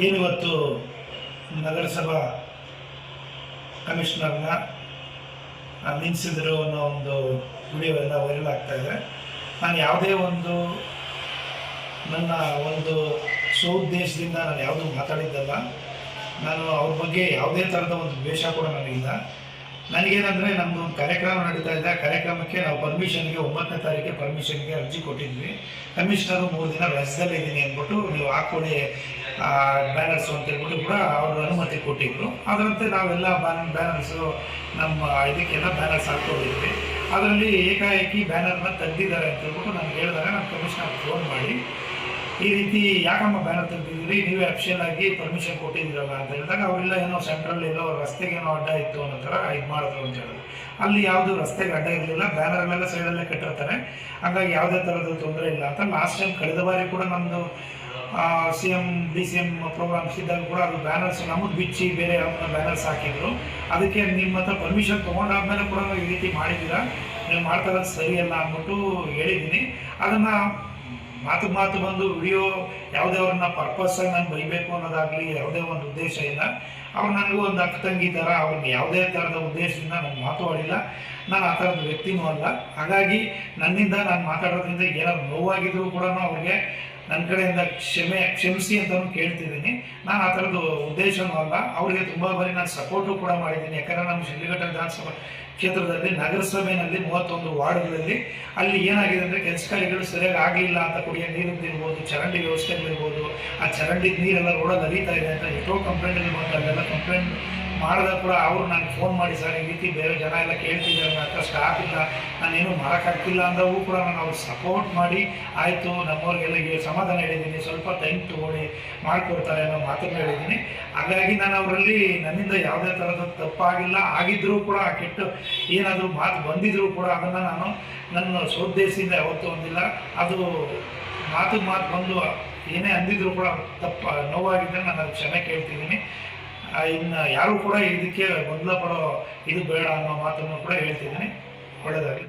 ಏನಿವತ್ತು ನಗರಸಭಾ ಕಮಿಷನರ್ನ ನಿಲ್ಲಿಸಿದ್ರು ಅನ್ನೋ ಒಂದು ವಿಡಿಯೋ ಎಲ್ಲ ವೈರಲ್ ಆಗ್ತಾ ಇದೆ. ನಾನು ಯಾವುದೇ ಒಂದು ನನ್ನ ಒಂದು ಸ್ವಉದ್ದೇಶದಿಂದ ನಾನು ಯಾವುದೂ ಮಾತಾಡಿದ್ದಲ್ಲ. ನಾನು ಅವ್ರ ಬಗ್ಗೆ ಯಾವುದೇ ಥರದ ಒಂದು ದ್ವೇಷ ಕೂಡ ನನಗಿಲ್ಲ. ನನಗೇನಂದರೆ ನಮ್ಮದು ಒಂದು ಕಾರ್ಯಕ್ರಮ ನಡೀತಾ ಇದೆ. ಆ ಕಾರ್ಯಕ್ರಮಕ್ಕೆ ನಾವು ಪರ್ಮಿಷನ್ಗೆ 9ನೇ ತಾರೀಕಿಗೆ ಪರ್ಮಿಷನ್ಗೆ ಅರ್ಜಿ ಕೊಟ್ಟಿದ್ವಿ. ಕಮಿಷನರು 3 ದಿನ ರಜದಲ್ಲೇ ಇದ್ದೀನಿ ಅಂದ್ಬಿಟ್ಟು ನೀವು ಹಾಕ್ಕೊಡಿ ಬ್ಯಾನರ್ಸು ಅಂತ ಹೇಳ್ಬಿಟ್ಟು ಕೂಡ ಅವರು ಅನುಮತಿ ಕೊಟ್ಟಿದ್ರು. ಅದರಂತೆ ನಾವೆಲ್ಲ ಬ್ಯಾನರ್ಸು ನಮ್ಮ ಇದಕ್ಕೆಲ್ಲ ಬ್ಯಾನರ್ಸ್ ಹಾಕ್ಕೊಂಡಿದ್ವಿ. ಅದರಲ್ಲಿ ಏಕಾಏಕಿ ಬ್ಯಾನರ್ನ ತೆಗೆದಿದ್ದಾರೆ ಅಂತ ಹೇಳ್ಬಿಟ್ಟು ನನಗೆ ಹೇಳಿದಾಗ ನಾನು ಕಮಿಷನರ್ ಫೋನ್ ಮಾಡಿ ಈ ರೀತಿ ಯಾಕಮ್ಮ ಬ್ಯಾನರ್ ತೆಗೆದಿದ್ದೀರಿ, ನೀವೇ ಅಫಿಷಿಯಲ್ ಆಗಿ ಪರ್ಮಿಷನ್ ಕೊಟ್ಟಿದ್ದೀರಲ್ಲ ಅಂತ ಹೇಳಿದಾಗ ಅವರೆಲ್ಲ ಏನೋ ಸೆಂಟ್ರಲ್ ಏನೋ ರಸ್ತೆಗೆ ಏನೋ ಅಡ್ಡ ಇತ್ತು ಅನ್ನೋ ಥರ ಇದು ಮಾಡಿದ್ರು ಅಂತ ಹೇಳಿದ್ರು. ಅಲ್ಲಿ ಯಾವುದು ರಸ್ತೆಗೆ ಅಡ್ಡ ಇರಲಿಲ್ಲ, ಬ್ಯಾನರ್ಗಳೆಲ್ಲ ಸೈಡಲ್ಲೇ ಕಟ್ಟಿರ್ತಾರೆ, ಹಾಗಾಗಿ ಯಾವುದೇ ಥರದ ತೊಂದರೆ ಇಲ್ಲ ಅಂತ. ಲಾಸ್ಟ್ ಟೈಮ್ ಕಳೆದ ಬಾರಿ ಕೂಡ ನಮ್ಮದು CM DCM ಪ್ರೋಗ್ರಾಮ್ಸ್ ಇದ್ದಾಗ ಕೂಡ ಅದು ಬ್ಯಾನರ್ಸ್ ನಮಗೆ ಬಿಚ್ಚಿ ಬೇರೆ ಅವ್ರನ್ನ ಬ್ಯಾನರ್ಸ್ ಹಾಕಿದ್ರು. ಅದಕ್ಕೆ ನಿಮ್ಮ ಹತ್ರ ಪರ್ಮಿಷನ್ ತೊಗೊಂಡಾದ್ಮೇಲೆ ಕೂಡ ಈ ರೀತಿ ಮಾಡಿದ್ದೀರಾ, ನೀವು ಮಾಡ್ತಾ ಇರೋದು ಸರಿಯಲ್ಲ ಅಂದ್ಬಿಟ್ಟು ಹೇಳಿದ್ದೀನಿ. ಅದನ್ನು ಮಾತು ಬಂದು ವಿಡಿಯೋ ಯಾವುದೇ ಅವ್ರನ್ನ ಪರ್ಪಸ್ಸಾಗಿ ನಾನು ಬೈಬೇಕು ಅನ್ನೋದಾಗಲಿ ಯಾವುದೇ ಒಂದು ಉದ್ದೇಶ ಇಲ್ಲ. ಅವ್ರು ನನಗೂ ಒಂದು ಅಕ್ಕ ತಂಗಿ ಥರ, ಅವ್ರಿಗೆ ಯಾವುದೇ ಥರದ ಉದ್ದೇಶದಿಂದ ನಾನು ಮಾತಾಡಿಲ್ಲ. ನಾನು ಆ ಥರದ ವ್ಯಕ್ತಿನೂ ಅಲ್ಲ. ಹಾಗಾಗಿ ನನ್ನಿಂದ ನಾನು ಮಾತಾಡೋದ್ರಿಂದ ಏನಾದ್ರು ನೋವಾಗಿದ್ರೂ ಕೂಡ ಅವ್ರಿಗೆ ನನ್ನ ಕಡೆಯಿಂದ ಕ್ಷಮಿಸಿ ಅಂತಲೂ ಕೇಳ್ತಿದ್ದೀನಿ. ನಾನು ಆ ಥರದ್ದು ಉದ್ದೇಶನೂ ಅಲ್ಲ. ಅವರಿಗೆ ತುಂಬ ಬಾರಿ ನಾನು ಸಪೋರ್ಟು ಕೂಡ ಮಾಡಿದ್ದೀನಿ. ಯಾಕಂದರೆ ನಮ್ಮ ಶಿಡ್ಲಘಟ್ಟ ವಿಧಾನಸಭಾ ಕ್ಷೇತ್ರದಲ್ಲಿ ನಗರಸಭೆಯಲ್ಲಿ 31 ವಾರ್ಡ್ಗಳಲ್ಲಿ ಅಲ್ಲಿ ಏನಾಗಿದೆ ಅಂದರೆ ಕೆಲಸ ಕಾರ್ಯಗಳು ಸರಿಯಾಗಿ ಆಗಲಿಲ್ಲ ಅಂತ, ಕುಡಿಯೋ ನೀರಿರ್ಬೋದು, ಚರಂಡಿ ವ್ಯವಸ್ಥೆಗಳಿರ್ಬೋದು, ಆ ಚರಂಡಿ ನೀರೆಲ್ಲ ರೋಡಲ್ಲಿ ಹರಿತಾ ಇದೆ ಅಂತ ಎಷ್ಟೋ ಕಂಪ್ಲೇಂಟ್ಗಳು ಬಂದು ಅಲ್ಲೆಲ್ಲ ಕಂಪ್ಲೇಂಟ್ ಮಾಡಿದಾಗ ಕೂಡ ಅವರು ನನಗೆ ಫೋನ್ ಮಾಡಿ ಸರ್ ಈ ರೀತಿ ಬೇರೆ ಜನ ಎಲ್ಲ ಕೇಳ್ತಿದ್ದಾರೆ, ನನ್ನ ಹತ್ರ ಸ್ಟಾಫ್ ಇಲ್ಲ, ನಾನೇನು ಮಾಡೋಕ್ಕಾಗ್ತಿಲ್ಲ ಅಂದವು ಕೂಡ ನಾನು ಅವ್ರು ಸಪೋರ್ಟ್ ಮಾಡಿ ಆಯಿತು ನಮ್ಮವ್ರಿಗೆಲ್ಲ ಸಮಾಧಾನ ಹೇಳಿದ್ದೀನಿ, ಸ್ವಲ್ಪ ಟೈಮ್ ತೊಗೊಳ್ಳಿ ಮಾಡಿಕೊಡ್ತಾರೆ ಅನ್ನೋ ಮಾತನ್ನು ಹೇಳಿದ್ದೀನಿ. ಹಾಗಾಗಿ ನಾನು ಅವರಲ್ಲಿ ನನ್ನಿಂದ ಯಾವುದೇ ಥರದ ತಪ್ಪಾಗಿಲ್ಲ. ಆಗಿದ್ದರೂ ಕೂಡ ಆ ಕೆಟ್ಟ ಏನಾದರೂ ಮಾತು ಬಂದಿದ್ದರೂ ಕೂಡ ಅದನ್ನು ನಾನು ನನ್ನ ಸ್ವೋದ್ದೇಶದಿಂದ ಯಾವತ್ತೂ ಹೊಂದಿಲ್ಲ. ಅದು ಮಾತು ಬಂದು ಏನೇ ಅಂದಿದ್ರೂ ಕೂಡ ನೋವಾಗಿದ್ದರೆ ನಾನು ಅದು ಕ್ಷಮೆ ಕೇಳ್ತಿದ್ದೀನಿ. ಇನ್ನು ಯಾರು ಕೂಡ ಇದಕ್ಕೆ ಗೊಂದಲ ಪಡೋ ಇದು ಬೇಡ ಅನ್ನೋ ಮಾತನ್ನು ಕೂಡ ಹೇಳ್ತಿದ್ದೀನಿ. ಒಳ್ಳೆಯದಾಗಲಿ.